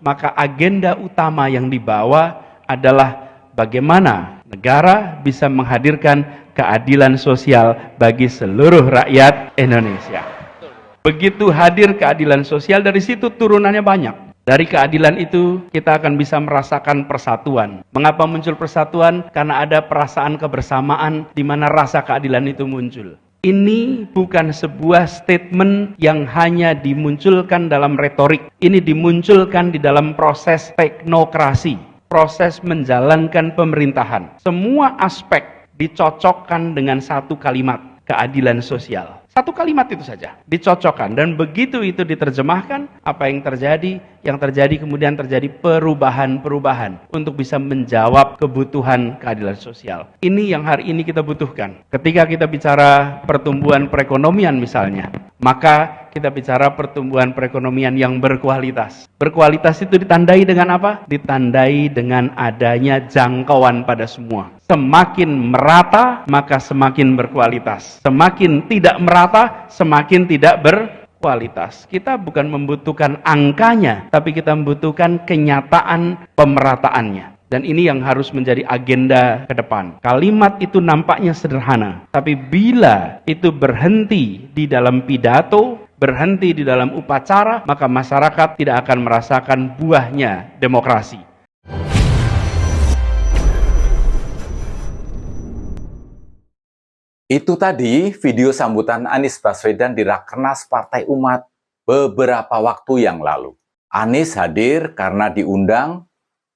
maka agenda utama yang dibawa adalah bagaimana negara bisa menghadirkan keadilan sosial bagi seluruh rakyat Indonesia. Begitu hadir keadilan sosial, dari situ turunannya banyak. Dari keadilan itu kita akan bisa merasakan persatuan. Mengapa muncul persatuan? Karena ada perasaan kebersamaan di mana rasa keadilan itu muncul. Ini bukan sebuah statement yang hanya dimunculkan dalam retorik. Ini dimunculkan di dalam proses teknokrasi, proses menjalankan pemerintahan. Semua aspek dicocokkan dengan satu kalimat, keadilan sosial. Satu kalimat itu saja dicocokkan, dan begitu itu diterjemahkan, apa yang terjadi? Yang terjadi kemudian terjadi perubahan-perubahan untuk bisa menjawab kebutuhan keadilan sosial. Ini yang hari ini kita butuhkan. Ketika kita bicara pertumbuhan perekonomian misalnya, maka kita bicara pertumbuhan perekonomian yang berkualitas. Berkualitas itu ditandai dengan apa? Ditandai dengan adanya jangkauan pada semua. Semakin merata, maka semakin berkualitas. Semakin tidak merata, semakin tidak berkualitas. Kita bukan membutuhkan angkanya, tapi kita membutuhkan kenyataan pemerataannya. Dan ini yang harus menjadi agenda ke depan. Kalimat itu nampaknya sederhana, tapi bila itu berhenti di dalam pidato, berhenti di dalam upacara, maka masyarakat tidak akan merasakan buahnya demokrasi. Itu tadi video sambutan Anies Baswedan di Rakernas Partai Umat beberapa waktu yang lalu. Anies hadir karena diundang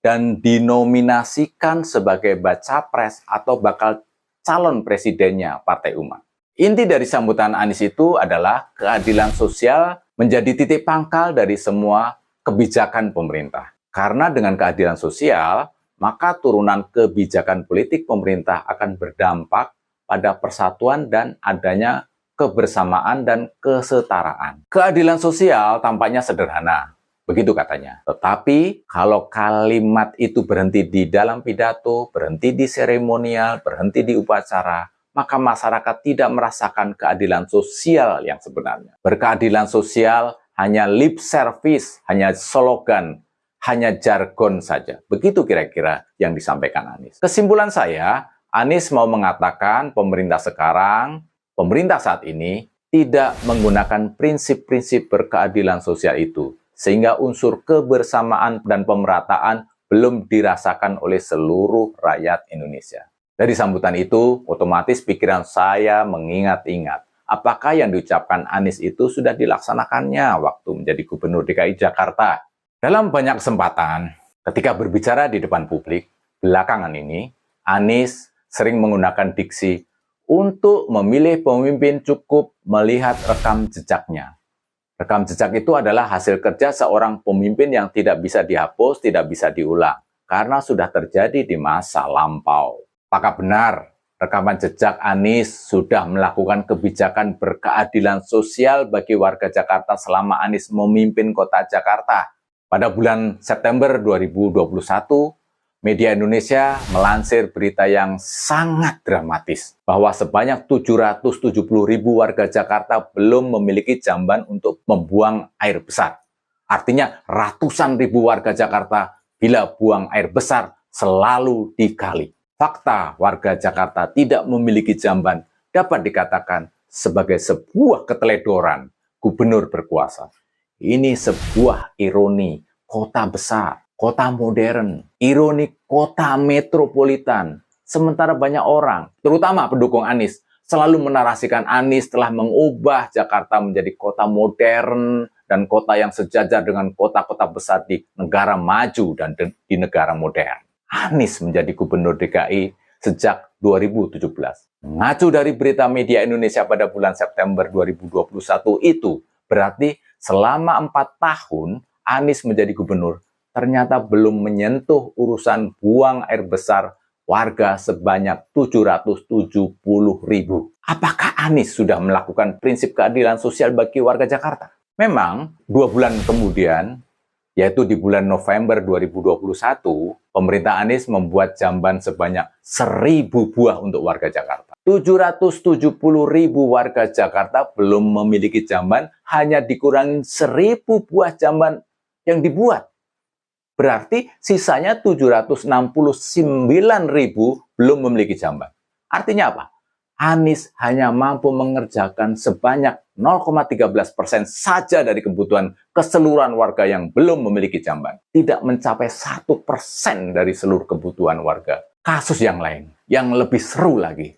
dan dinominasikan sebagai baca pres atau bakal calon presidennya Partai Umat. Inti dari sambutan Anies itu adalah keadilan sosial menjadi titik pangkal dari semua kebijakan pemerintah. Karena dengan keadilan sosial, maka turunan kebijakan politik pemerintah akan berdampak pada persatuan dan adanya kebersamaan dan kesetaraan. Keadilan sosial tampaknya sederhana, begitu katanya. Tetapi kalau kalimat itu berhenti di dalam pidato, berhenti di seremonial, berhenti di upacara, maka masyarakat tidak merasakan keadilan sosial yang sebenarnya. Berkeadilan sosial hanya lip service, hanya slogan, hanya jargon saja. Begitu kira-kira yang disampaikan Anies. Kesimpulan saya, Anies mau mengatakan pemerintah sekarang, pemerintah saat ini tidak menggunakan prinsip-prinsip berkeadilan sosial itu, sehingga unsur kebersamaan dan pemerataan belum dirasakan oleh seluruh rakyat Indonesia. Dari sambutan itu, otomatis pikiran saya mengingat-ingat, apakah yang diucapkan Anies itu sudah dilaksanakannya waktu menjadi Gubernur DKI Jakarta. Dalam banyak kesempatan, ketika berbicara di depan publik, belakangan ini, Anies sering menggunakan diksi untuk memilih pemimpin cukup melihat rekam jejaknya. Rekam jejak itu adalah hasil kerja seorang pemimpin yang tidak bisa dihapus, tidak bisa diulang, karena sudah terjadi di masa lampau. Apakah benar rekaman jejak Anies sudah melakukan kebijakan berkeadilan sosial bagi warga Jakarta selama Anies memimpin kota Jakarta? Pada bulan September 2021, media Indonesia melansir berita yang sangat dramatis bahwa sebanyak 770.000 warga Jakarta belum memiliki jamban untuk membuang air besar. Artinya ratusan ribu warga Jakarta bila buang air besar selalu di kali. Fakta warga Jakarta tidak memiliki jamban dapat dikatakan sebagai sebuah keteledoran gubernur berkuasa. Ini sebuah ironi kota besar, kota modern, ironi kota metropolitan. Sementara banyak orang, terutama pendukung Anies, selalu menarasikan Anies telah mengubah Jakarta menjadi kota modern dan kota yang sejajar dengan kota-kota besar di negara maju dan di negara modern. Anies menjadi Gubernur DKI sejak 2017. Mengacu dari berita media Indonesia pada bulan September 2021 itu, berarti selama 4 tahun Anies menjadi gubernur, ternyata belum menyentuh urusan buang air besar warga sebanyak 770.000. Apakah Anies sudah melakukan prinsip keadilan sosial bagi warga Jakarta? Memang 2 bulan kemudian, yaitu di bulan November 2021, pemerintah Anies membuat jamban sebanyak 1.000 buah untuk warga Jakarta. 770.000 warga Jakarta belum memiliki jamban, hanya dikurangi 1.000 buah jamban yang dibuat. Berarti sisanya 769.000 belum memiliki jamban. Artinya apa? Anies hanya mampu mengerjakan sebanyak 0,13% saja dari kebutuhan keseluruhan warga yang belum memiliki jamban. Tidak mencapai 1% dari seluruh kebutuhan warga. Kasus yang lain, yang lebih seru lagi.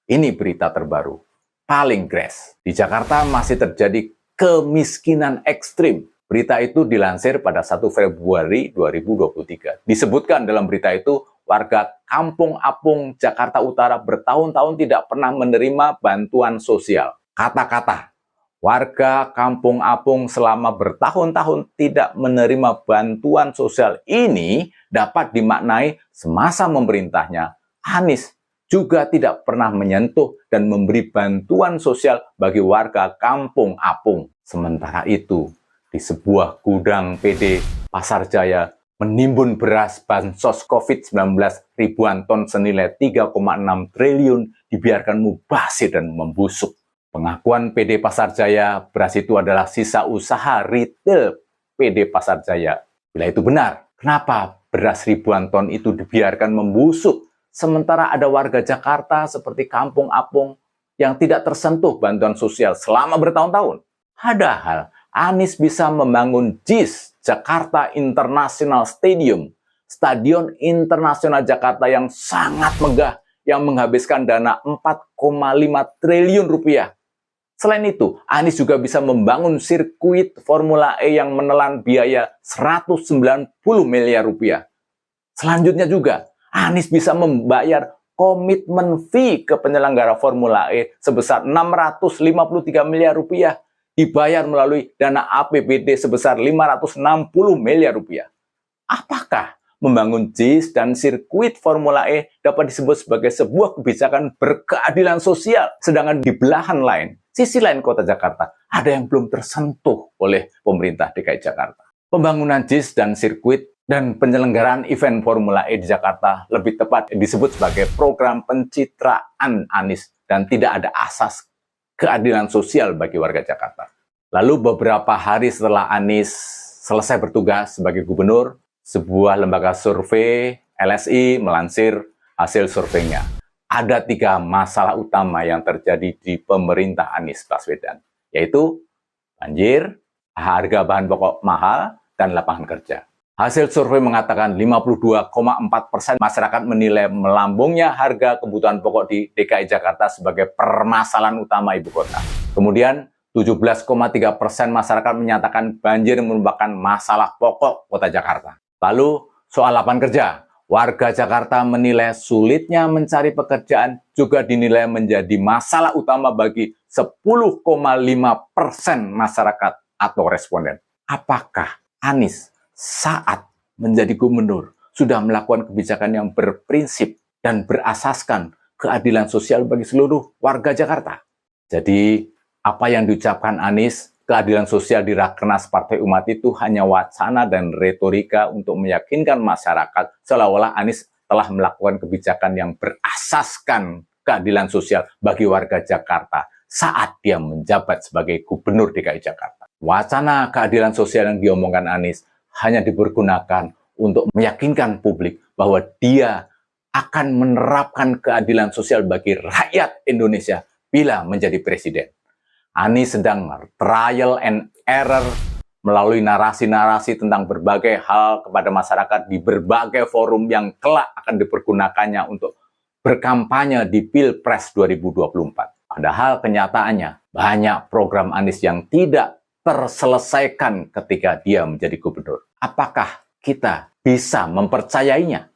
Ini berita terbaru. Paling gres. Di Jakarta masih terjadi kemiskinan ekstrim. Berita itu dilansir pada 1 Februari 2023. Disebutkan dalam berita itu, warga Kampung Apung, Jakarta Utara bertahun-tahun tidak pernah menerima bantuan sosial. Kata-kata, warga Kampung Apung selama bertahun-tahun tidak menerima bantuan sosial ini dapat dimaknai semasa memerintahnya, Anies juga tidak pernah menyentuh dan memberi bantuan sosial bagi warga Kampung Apung. Sementara itu, di sebuah gudang PD Pasar Jaya menimbun beras bansos COVID-19 ribuan ton senilai 3,6 triliun dibiarkan mubazir dan membusuk. Pengakuan PD Pasar Jaya, beras itu adalah sisa usaha retail PD Pasar Jaya. Bila itu benar, kenapa beras ribuan ton itu dibiarkan membusuk? Sementara ada warga Jakarta seperti Kampung Apung yang tidak tersentuh bantuan sosial selama bertahun-tahun. Padahal Anies bisa membangun JIS, Jakarta International Stadium, Stadion Internasional Jakarta yang sangat megah, yang menghabiskan dana 4,5 triliun rupiah. Selain itu, Anies juga bisa membangun sirkuit Formula E yang menelan biaya 190 miliar rupiah. Selanjutnya juga, Anies bisa membayar komitmen fee ke penyelenggara Formula E sebesar 653 miliar rupiah, dibayar melalui dana APBD sebesar 560 miliar rupiah. Apakah membangun JIS dan sirkuit Formula E dapat disebut sebagai sebuah kebijakan berkeadilan sosial? Sedangkan di belahan lain, sisi lain kota Jakarta, ada yang belum tersentuh oleh pemerintah DKI Jakarta. Pembangunan JIS dan sirkuit dan penyelenggaraan event Formula E di Jakarta lebih tepat disebut sebagai program pencitraan Anies dan tidak ada asas keadilan sosial bagi warga Jakarta. Lalu beberapa hari setelah Anies selesai bertugas sebagai gubernur, sebuah lembaga survei LSI melansir hasil surveinya. Ada 3 masalah utama yang terjadi di pemerintah Anies Baswedan, yaitu banjir, harga bahan pokok mahal, dan lapangan kerja. Hasil survei mengatakan 52,4% masyarakat menilai melambungnya harga kebutuhan pokok di DKI Jakarta sebagai permasalahan utama ibu kota. Kemudian 17,3% masyarakat menyatakan banjir merupakan masalah pokok kota Jakarta. Lalu soal lapangan kerja, warga Jakarta menilai sulitnya mencari pekerjaan juga dinilai menjadi masalah utama bagi 10,5% masyarakat atau responden. Apakah Anies saat menjadi gubernur sudah melakukan kebijakan yang berprinsip dan berasaskan keadilan sosial bagi seluruh warga Jakarta? Jadi, apa yang diucapkan Anies, keadilan sosial di Rakernas Partai Umat itu hanya wacana dan retorika untuk meyakinkan masyarakat seolah-olah Anies telah melakukan kebijakan yang berasaskan keadilan sosial bagi warga Jakarta saat dia menjabat sebagai gubernur DKI Jakarta. Wacana keadilan sosial yang diomongkan Anies hanya dipergunakan untuk meyakinkan publik bahwa dia akan menerapkan keadilan sosial bagi rakyat Indonesia bila menjadi presiden. Anies sedang trial and error melalui narasi-narasi tentang berbagai hal kepada masyarakat di berbagai forum yang kelak akan dipergunakannya untuk berkampanye di Pilpres 2024. Padahal kenyataannya banyak program Anies yang tidak terselesaikan ketika dia menjadi gubernur. Apakah kita bisa mempercayainya?